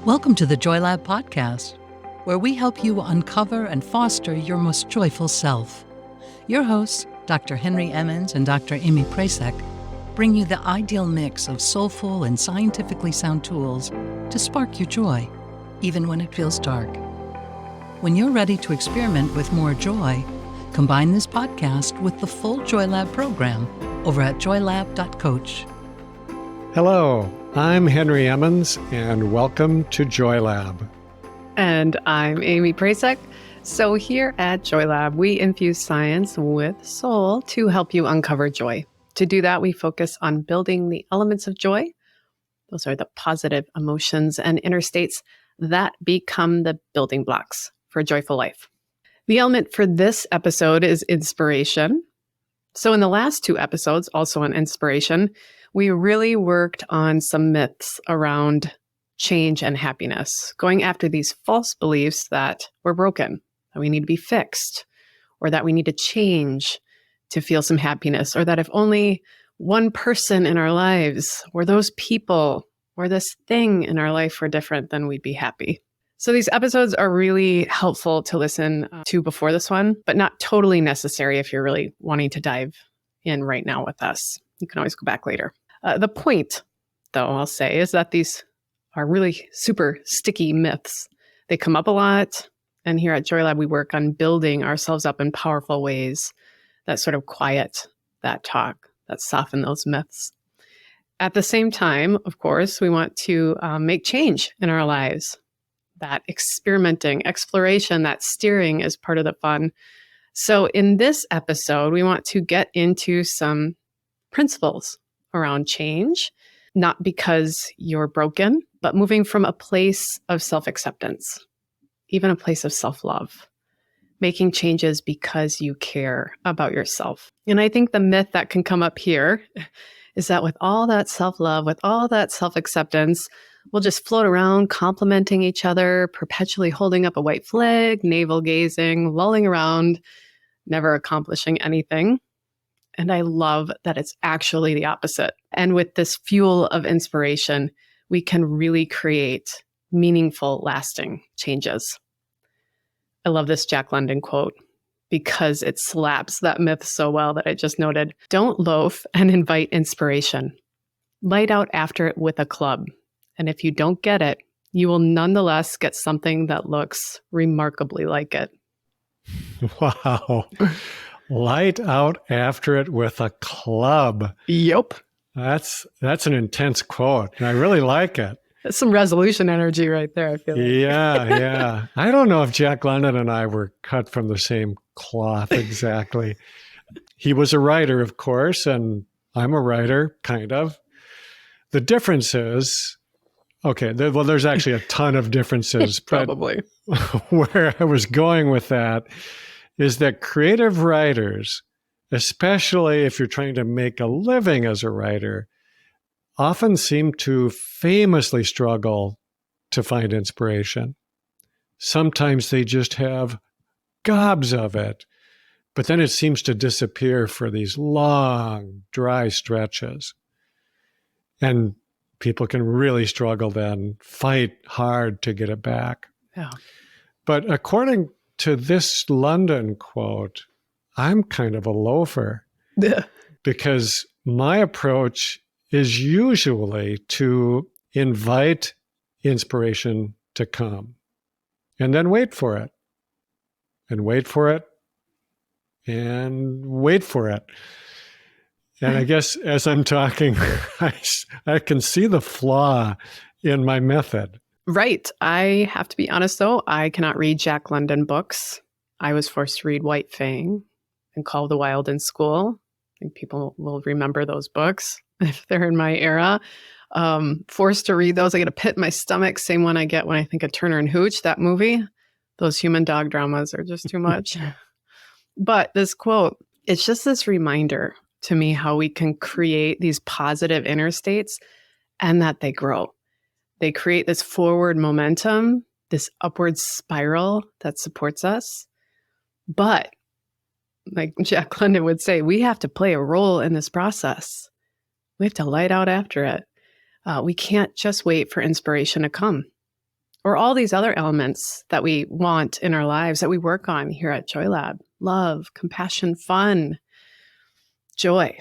Welcome to the Joy Lab podcast, where we help you uncover and foster your most joyful self. Your hosts, Dr. Henry Emmons and Dr. Amy Prasek, bring you the ideal mix of soulful and scientifically sound tools to spark your joy, even when it feels dark. When you're ready to experiment with more joy, combine this podcast with the full Joy Lab program over at joylab.coach. Hello, I'm Henry Emmons, and welcome to Joy Lab. And I'm Amy Prasek. So here at Joy Lab, we infuse science with soul to help you uncover joy. To do that, we focus on building the elements of joy. Those are the positive emotions and inner states that become the building blocks for a joyful life. The element for this episode is inspiration. So in the last two episodes, also on inspiration, we really worked on some myths around change and happiness, going after these false beliefs that we're broken, that we need to be fixed, or that we need to change to feel some happiness, or that if only one person in our lives, or those people, or this thing in our life were different, then we'd be happy. So these episodes are really helpful to listen to before this one, but not totally necessary if you're really wanting to dive in right now with us. You can always go back later. The point, though, I'll say, is that these are really super sticky myths. They come up a lot, and here at Joy Lab, we work on building ourselves up in powerful ways that sort of quiet that talk, that soften those myths. At the same time, of course, we want to make change in our lives. That experimenting, exploration, that steering is part of the fun. So in this episode, we want to get into some principles around change, not because you're broken, but moving from a place of self-acceptance, even a place of self-love, making changes because you care about yourself. And I think the myth that can come up here is that with all that self-love, with all that self-acceptance, we'll just float around complimenting each other, perpetually holding up a white flag, navel-gazing, lolling around, never accomplishing anything. And I love that it's actually the opposite. And with this fuel of inspiration, we can really create meaningful, lasting changes. I love this Jack London quote because it slaps that myth so well that I just noted. Don't loaf and invite inspiration. Light out after it with a club. And if you don't get it, you will nonetheless get something that looks remarkably like it. Wow. Light out after it with a club. Yep. That's an intense quote, and I really like it. That's some resolution energy right there, I feel like. Yeah. I don't know if Jack London and I were cut from the same cloth exactly. He was a writer, of course, and I'm a writer, kind of. The difference is, there's actually a ton of differences. Probably. But where I was going with that is that creative writers, especially if you're trying to make a living as a writer, often seem to famously struggle to find inspiration. Sometimes they just have gobs of it, but then it seems to disappear for these long, dry stretches. And people can really struggle then, fight hard to get it back. Yeah. But according to this London quote, I'm kind of a loafer because my approach is usually to invite inspiration to come and then wait for it and wait for it and wait for it. And I guess as I'm talking, I can see the flaw in my method. Right. I have to be honest, though. I cannot read Jack London books. I was forced to read White Fang and Call of the Wild in school. I think people will remember those books if they're in my era. Forced to read those. I get a pit in my stomach. Same one I get when I think of Turner and Hooch, that movie. Those human dog dramas are just too much. But this quote, it's just this reminder to me how we can create these positive inner states and that they grow. They create this forward momentum, this upward spiral that supports us. But like Jack London would say, we have to play a role in this process. We have to light out after it. We can't just wait for inspiration to come. or all these other elements that we want in our lives that we work on here at Joy Lab. Love, compassion, fun, joy.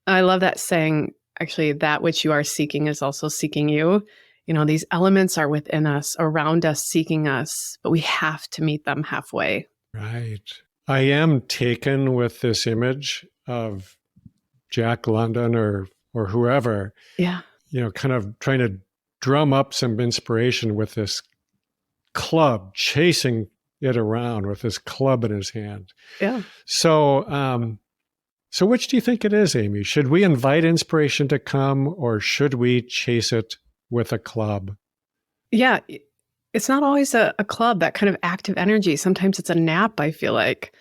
I love that saying, actually, that which you are seeking is also seeking you. You know, these elements are within us, around us, seeking us, but we have to meet them halfway. Right. I am taken with this image of Jack London or whoever, Yeah. kind of trying to drum up some inspiration with this club, chasing it around with this club in his hand. Yeah. So which do you think it is, Amy? Should we invite inspiration to come, or should we chase it with a club? Yeah. It's not always a club, that kind of active energy. Sometimes it's a nap, I feel like.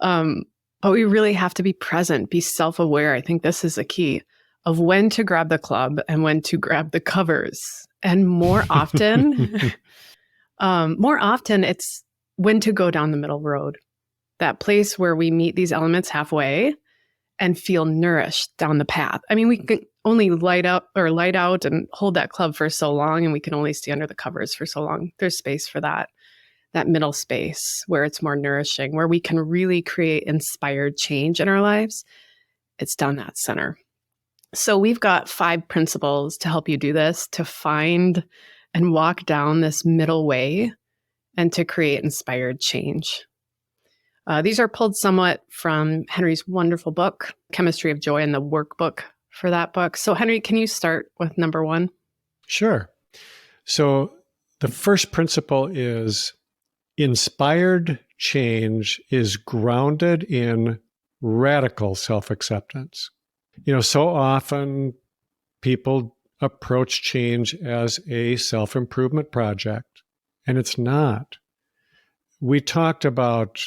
But we really have to be present, be self-aware. I think this is a key of when to grab the club and when to grab the covers. And more often, it's when to go down the middle road, that place where we meet these elements halfway and feel nourished down the path. I mean, we can only light out and hold that club for so long, and we can only stay under the covers for so long. There's space for that middle space where it's more nourishing, where we can really create inspired change in our lives. It's down that center. So we've got 5 principles to help you do this, to find and walk down this middle way and to create inspired change. These are pulled somewhat from Henry's wonderful book, Chemistry of Joy, and the workbook for that book. So Henry, can you start with number 1? Sure. So the first principle is inspired change is grounded in radical self-acceptance. So often people approach change as a self-improvement project, and it's not. We talked about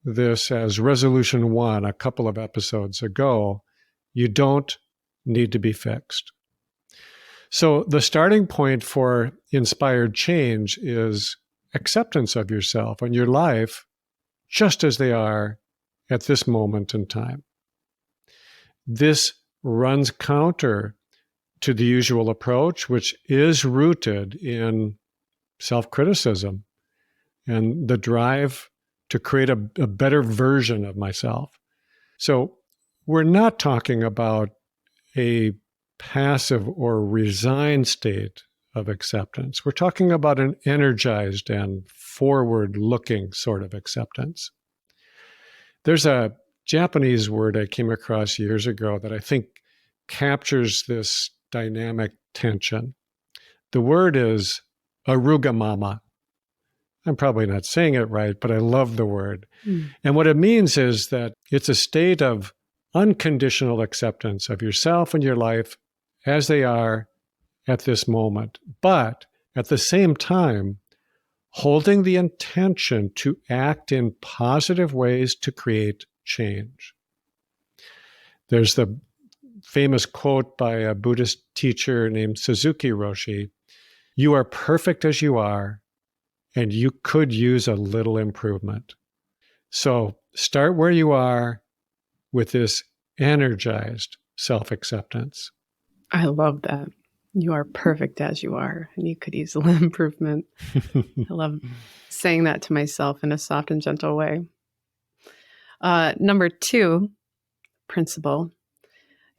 this as resolution 1 a couple of episodes ago. You don't need to be fixed. So the starting point for inspired change is acceptance of yourself and your life just as they are at this moment in time. This runs counter to the usual approach, which is rooted in self-criticism and the drive to create a better version of myself. So we're not talking about a passive or resigned state of acceptance. We're talking about an energized and forward-looking sort of acceptance. There's a Japanese word I came across years ago that I think captures this dynamic tension. The word is arugamama. I'm probably not saying it right, but I love the word. And what it means is that it's a state of unconditional acceptance of yourself and your life as they are at this moment, but at the same time, holding the intention to act in positive ways to create change. There's the famous quote by a Buddhist teacher named Suzuki Roshi, "You are perfect as you are, and you could use a little improvement." So start where you are with this energized self-acceptance. I love that. You are perfect as you are, and you could use a little improvement. I love saying that to myself in a soft and gentle way. Number 2 principle,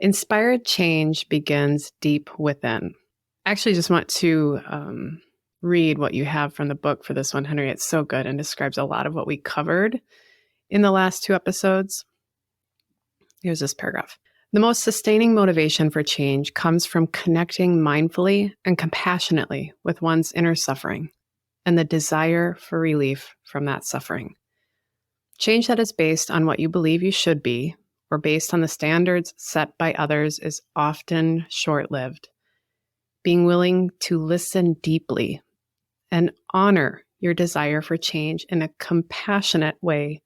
inspired change begins deep within. I actually just want to read what you have from the book for this one, Henry. It's so good and describes a lot of what we covered in the last 2 episodes. Here's this paragraph. The most sustaining motivation for change comes from connecting mindfully and compassionately with one's inner suffering and the desire for relief from that suffering. Change that is based on what you believe you should be or based on the standards set by others is often short-lived. Being willing to listen deeply and honor your desire for change in a compassionate way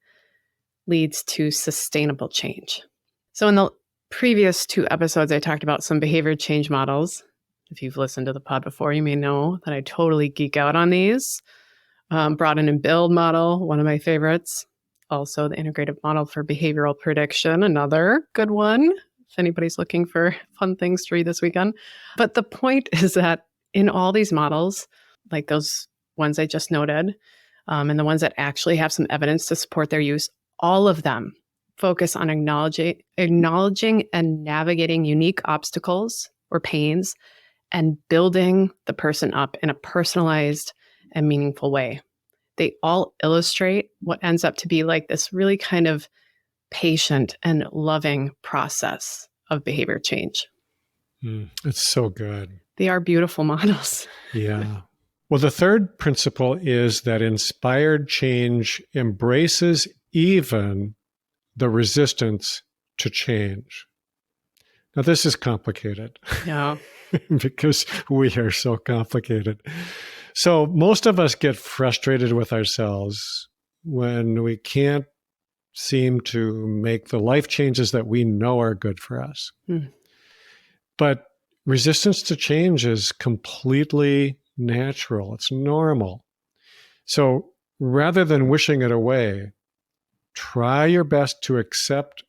leads to sustainable change. So in the previous 2 episodes, I talked about some behavior change models. If you've listened to the pod before, you may know that I totally geek out on these. Broaden and build model, one of my favorites. Also the integrative model for behavioral prediction, another good one, if anybody's looking for fun things to read this weekend. But the point is that in all these models, like those ones I just noted, and the ones that actually have some evidence to support their use, all of them focus on acknowledging and navigating unique obstacles or pains and building the person up in a personalized and meaningful way. They all illustrate what ends up to be like this really kind of patient and loving process of behavior change. It's so good. They are beautiful models. Yeah. Well, the third principle is that inspired change embraces even the resistance to change. Now, this is complicated. Yeah. Because we are so complicated. So most of us get frustrated with ourselves when we can't seem to make the life changes that we know are good for us. But resistance to change is completely natural. It's normal. So rather than wishing it away, try your best to accept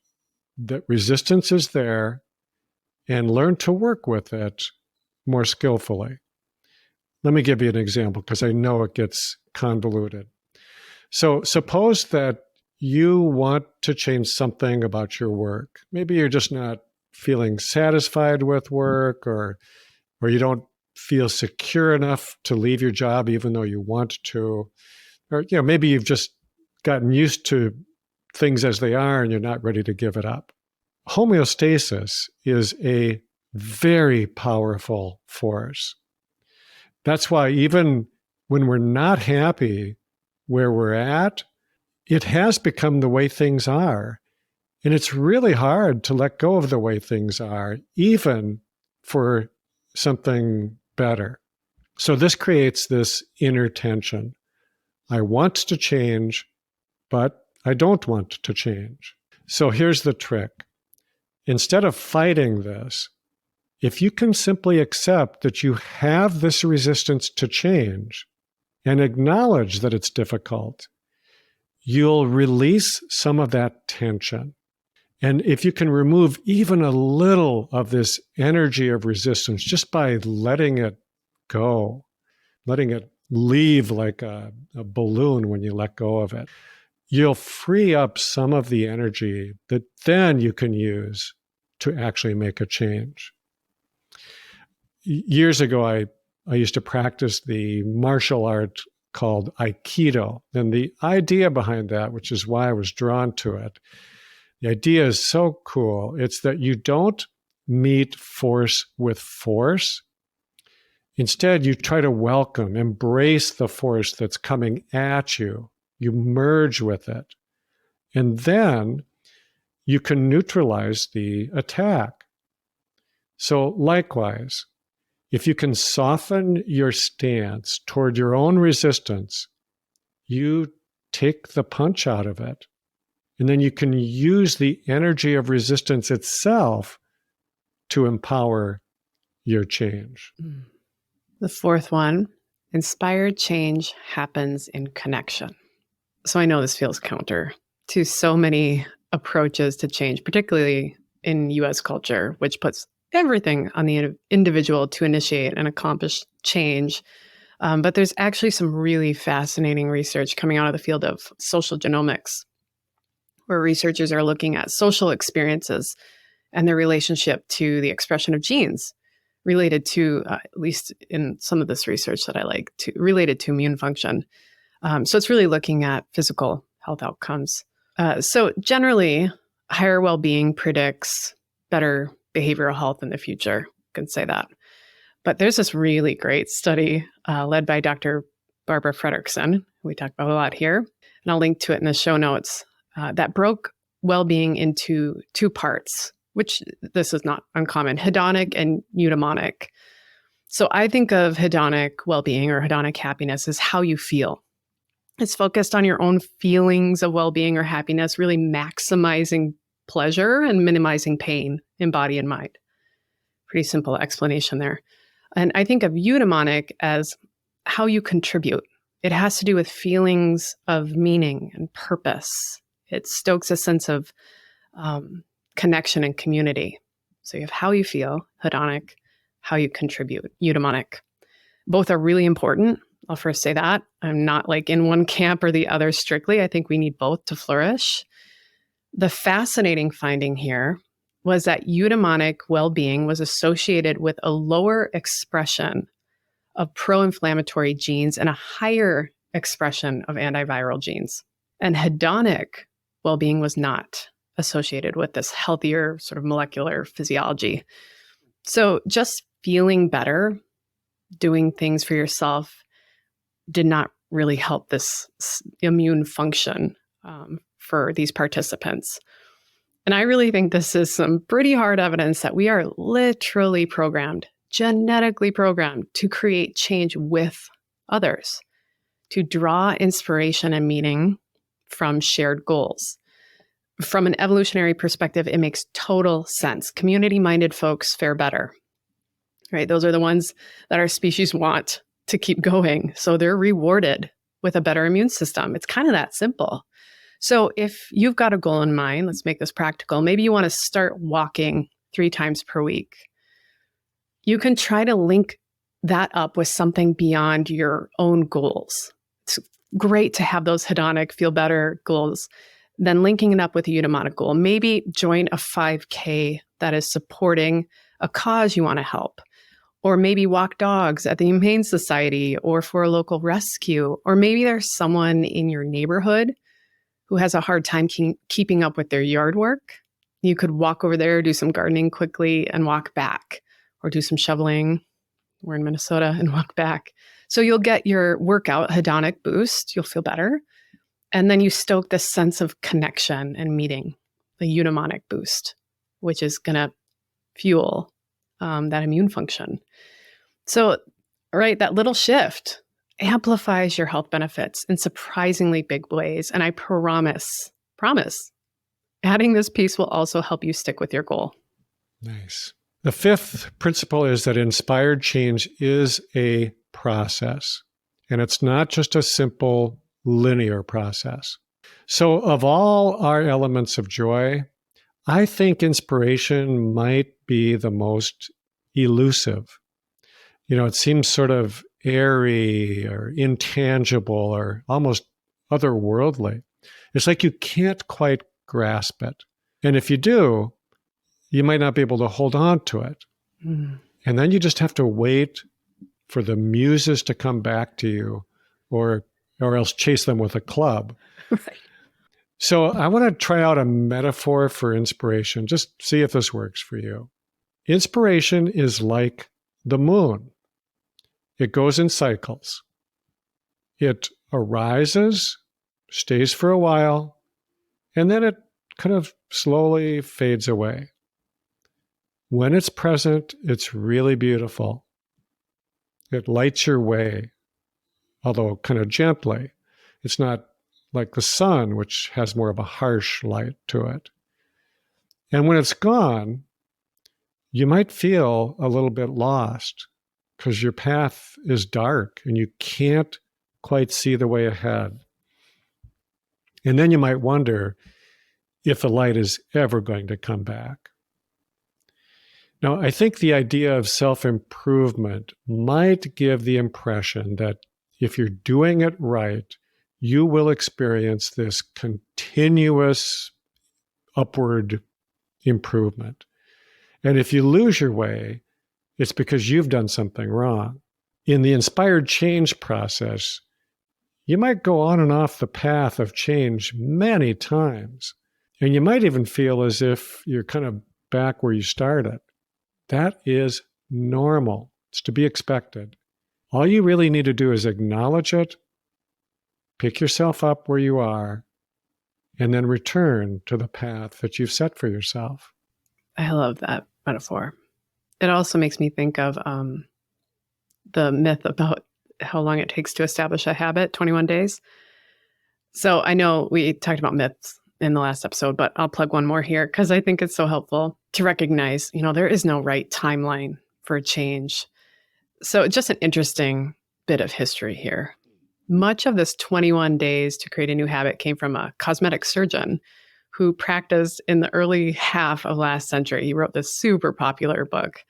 that resistance is there and learn to work with it more skillfully. Let me give you an example because I know it gets convoluted. So suppose that you want to change something about your work. Maybe you're just not feeling satisfied with work, or you don't feel secure enough to leave your job even though you want to. Or maybe you've just gotten used to things as they are and you're not ready to give it up. Homeostasis is a very powerful force. That's why even when we're not happy where we're at, it has become the way things are. And it's really hard to let go of the way things are, even for something better. So this creates this inner tension. I want to change, but I don't want to change. So here's the trick. Instead of fighting this, if you can simply accept that you have this resistance to change and acknowledge that it's difficult, you'll release some of that tension. And if you can remove even a little of this energy of resistance just by letting it go, letting it leave like a balloon when you let go of it, you'll free up some of the energy that then you can use to actually make a change. Years ago, I used to practice the martial art called Aikido. And the idea behind that, which is why I was drawn to it, the idea is so cool. It's that you don't meet force with force. Instead, you try to welcome, embrace the force that's coming at you. You merge with it. And then you can neutralize the attack. So likewise, if you can soften your stance toward your own resistance, you take the punch out of it. And then you can use the energy of resistance itself to empower your change. The fourth one, inspired change happens in connection. So I know this feels counter to so many approaches to change, particularly in US culture, which puts everything on the individual to initiate and accomplish change. But there's actually some really fascinating research coming out of the field of social genomics, where researchers are looking at social experiences and their relationship to the expression of genes related to, at least in some of this research that I like, related to immune function. So it's really looking at physical health outcomes. So generally, higher well-being predicts better behavioral health in the future. You can say that. But there's this really great study led by Dr. Barbara Fredrickson, we talk about a lot here, and I'll link to it in the show notes, that broke well-being into two parts, which this is not uncommon, hedonic and eudaimonic. So I think of hedonic well-being or hedonic happiness as how you feel. It's focused on your own feelings of well-being or happiness, really maximizing pleasure and minimizing pain in body and mind. Pretty simple explanation there. And I think of eudaimonic as how you contribute. It has to do with feelings of meaning and purpose. It stokes a sense of connection and community. So you have how you feel, hedonic, how you contribute, eudaimonic. Both are really important, I'll first say that. I'm not like in one camp or the other strictly. I think we need both to flourish. The fascinating finding here was that eudaimonic well-being was associated with a lower expression of pro-inflammatory genes and a higher expression of antiviral genes. And hedonic well-being was not associated with this healthier sort of molecular physiology. So just feeling better, doing things for yourself did not really help this immune function for these participants. And I really think this is some pretty hard evidence that we are literally programmed, genetically programmed to create change with others, to draw inspiration and meaning from shared goals. From an evolutionary perspective, it makes total sense. Community-minded folks fare better, right? Those are the ones that our species want to keep going. So they're rewarded with a better immune system. It's kind of that simple. So if you've got a goal in mind, let's make this practical. Maybe you want to start walking 3 times per week. You can try to link that up with something beyond your own goals. It's great to have those hedonic, feel better goals. Then linking it up with a eudaimonic goal. Maybe join a 5K that is supporting a cause you want to help. Or maybe walk dogs at the Humane Society or for a local rescue. Or maybe there's someone in your neighborhood who has a hard time keeping up with their yard work. You could walk over there, do some gardening quickly and walk back. Or do some shoveling. We're in Minnesota, and walk back. So you'll get your workout hedonic boost. You'll feel better. And then you stoke this sense of connection and meeting, the eudaimonic boost, which is going to fuel that immune function. So, right, that little shift amplifies your health benefits in surprisingly big ways. And I promise, adding this piece will also help you stick with your goal. Nice. The 5th principle is that inspired change is a process, and it's not just a simple linear process. So of all our elements of joy, I think inspiration might be the most elusive. It seems sort of airy or intangible or almost otherworldly. It's like you can't quite grasp it. And if you do, you might not be able to hold on to it. And then you just have to wait for the muses to come back to you or else chase them with a club. Right. So I want to try out a metaphor for inspiration. Just see if this works for you. Inspiration is like the moon. It goes in cycles. It arises, stays for a while, and then it kind of slowly fades away. When it's present, it's really beautiful. It lights your way, although kind of gently. It's not like the sun, which has more of a harsh light to it. And when it's gone, you might feel a little bit lost because your path is dark and you can't quite see the way ahead. And then you might wonder if the light is ever going to come back. Now, I think the idea of self-improvement might give the impression that if you're doing it right, you will experience this continuous upward improvement. And if you lose your way, it's because you've done something wrong. In the inspired change process, you might go on and off the path of change many times. And you might even feel as if you're kind of back where you started. That is normal. It's to be expected. All you really need to do is acknowledge it, pick yourself up where you are, and then return to the path that you've set for yourself. I love that metaphor. It also makes me think of the myth about how long it takes to establish a habit, 21 days. So I know we talked about myths in the last episode, but I'll plug one more here because I think it's so helpful to recognize, there is no right timeline for change. So just an interesting bit of history here. Much of this 21 days to create a new habit came from a cosmetic surgeon who practiced in the early half of last century. He wrote this super popular book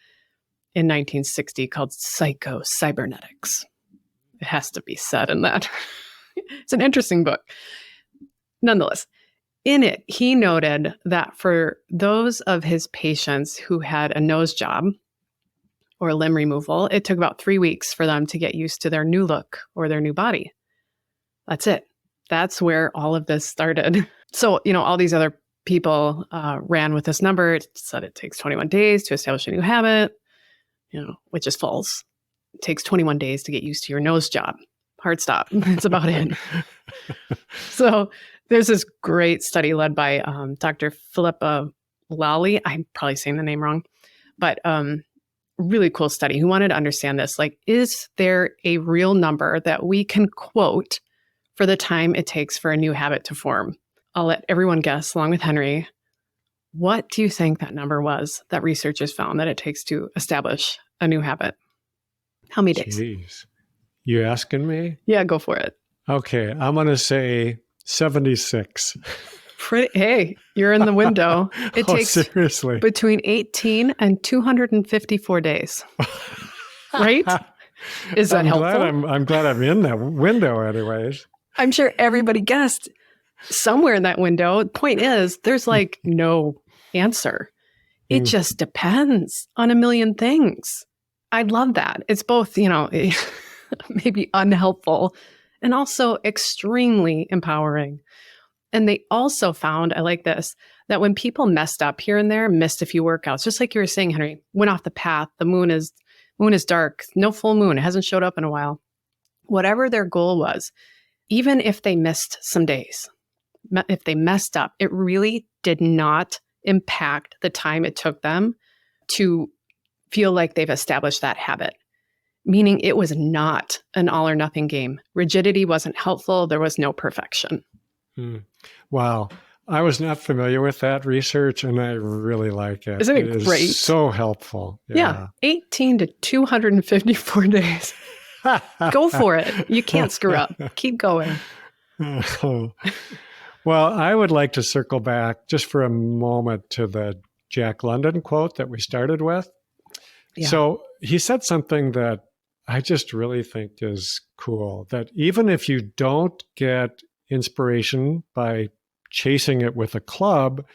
in 1960 called Psycho-Cybernetics. It has to be said in that. It's an interesting book. Nonetheless, in it, he noted that for those of his patients who had a nose job or limb removal, it took about 3 weeks for them to get used to their new look or their new body. That's it. That's where all of this started. So, all these other people ran with this number. It said it takes 21 days to establish a new habit, which is false. It takes 21 days to get used to your nose job. Hard stop. That's about it. So there's this great study led by Dr. Philippa Lally. I'm probably saying the name wrong, but really cool study who wanted to understand this. Like, is there a real number that we can quote for the time it takes for a new habit to form? I'll let everyone guess, along with Henry. What do you think that number was that researchers found that it takes to establish a new habit? How many days? Jeez. You asking me? Yeah, go for it. Okay, I'm going to say 76. Hey, you're in the window. It takes seriously between 18 and 254 days. Right? Is that helpful? I'm glad I'm in that window anyways. I'm sure everybody guessed somewhere in that window. Point is, there's like no answer. It just depends on a million things. I love that. It's both, maybe unhelpful and also extremely empowering. And they also found, I like this, that when people messed up here and there, missed a few workouts, just like you were saying, Henry, went off the path, the moon is dark, no full moon, it hasn't showed up in a while. Whatever their goal was, even if they missed some days, if they messed up, it really did not impact the time it took them to feel like they've established that habit. Meaning it was not an all or nothing game. Rigidity wasn't helpful. There was no perfection. Wow. I was not familiar with that research and I really like it. Isn't it great? So helpful. Yeah. 18 to 254 days. Go for it. You can't screw up. Keep going. Well, I would like to circle back just for a moment to the Jack London quote that we started with. Yeah. So he said something that I just really think is cool, that even if you don't get inspiration by chasing it with a club,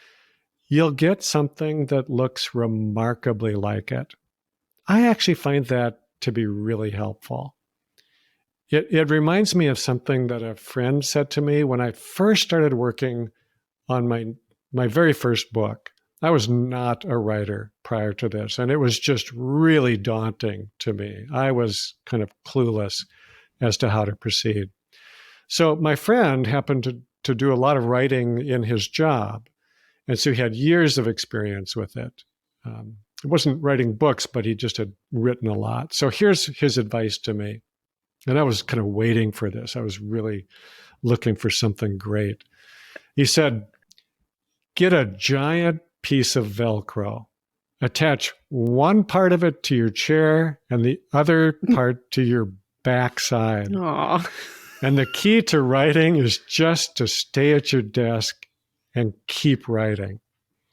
you'll get something that looks remarkably like it. I actually find that to be really helpful. It reminds me of something that a friend said to me when I first started working on my very first book. I was not a writer prior to this, and it was just really daunting to me. I was kind of clueless as to how to proceed. So my friend happened to do a lot of writing in his job, and so he had years of experience with it. He wasn't writing books, but he just had written a lot. So here's his advice to me, and I was kind of waiting for this. I was really looking for something great. He said, get a giant piece of Velcro, attach one part of it to your chair and the other part to your backside. Aww. And the key to writing is just to stay at your desk and keep writing.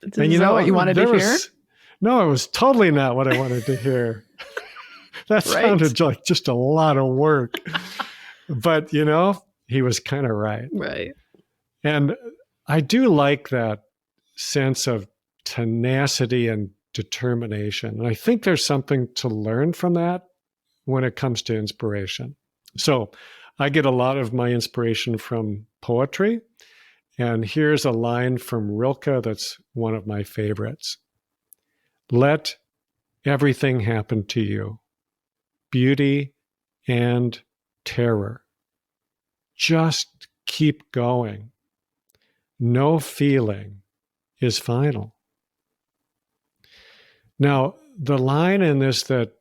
Is that what you wanted to hear? No, it was totally not what I wanted to hear. That sounded like just a lot of work. But, he was kind of right. Right. And I do like that sense of tenacity and determination. And I think there's something to learn from that when it comes to inspiration. So I get a lot of my inspiration from poetry. And here's a line from Rilke that's one of my favorites. Let everything happen to you, beauty and terror. Just keep going. No feeling is final. Now, the line in this that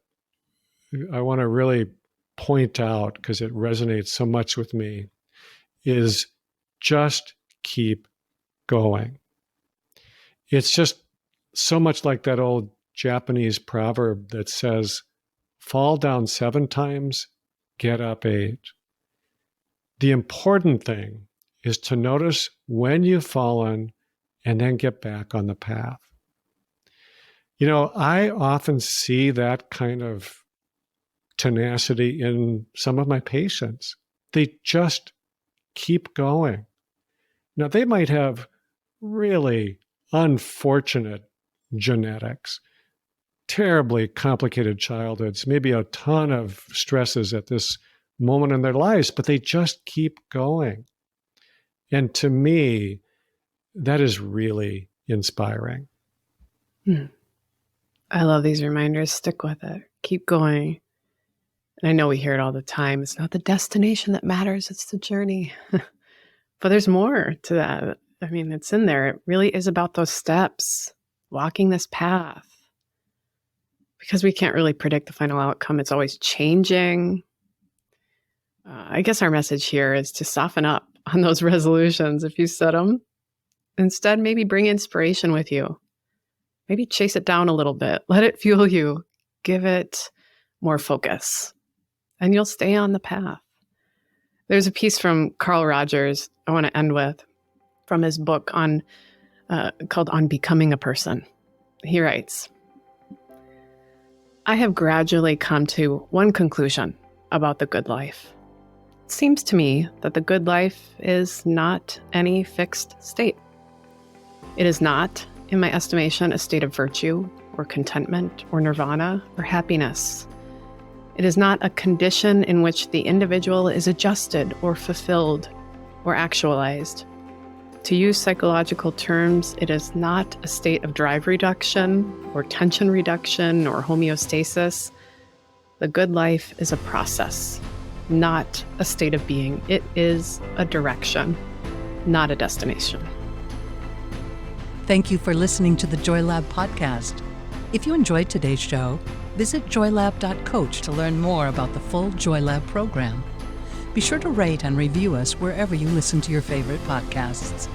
I want to really point out because it resonates so much with me is just keep going. It's just so much like that old Japanese proverb that says, fall down 7 times, get up 8. The important thing is to notice when you've fallen and then get back on the path. I often see that kind of tenacity in some of my patients. They just keep going. Now, they might have really unfortunate genetics, terribly complicated childhoods, maybe a ton of stresses at this moment in their lives, but they just keep going. And to me, that is really inspiring. I love these reminders. Stick with it. Keep going. And I know we hear it all the time. It's not the destination that matters, it's the journey. But there's more to that. I mean, it's in there. It really is about those steps, walking this path. Because we can't really predict the final outcome. It's always changing. I guess our message here is to soften up on those resolutions if you set them. Instead, maybe bring inspiration with you. Maybe chase it down a little bit. Let it fuel you. Give it more focus. And you'll stay on the path. There's a piece from Carl Rogers I want to end with from his book called On Becoming a Person. He writes, I have gradually come to one conclusion about the good life. It seems to me that the good life is not any fixed state. It is not, in my estimation, a state of virtue or contentment or nirvana or happiness. It is not a condition in which the individual is adjusted or fulfilled or actualized. To use psychological terms, it is not a state of drive reduction or tension reduction or homeostasis. The good life is a process, not a state of being. It is a direction, not a destination. Thank you for listening to the Joy Lab podcast. If you enjoyed today's show, visit joylab.coach to learn more about the full Joy Lab program. Be sure to rate and review us wherever you listen to your favorite podcasts.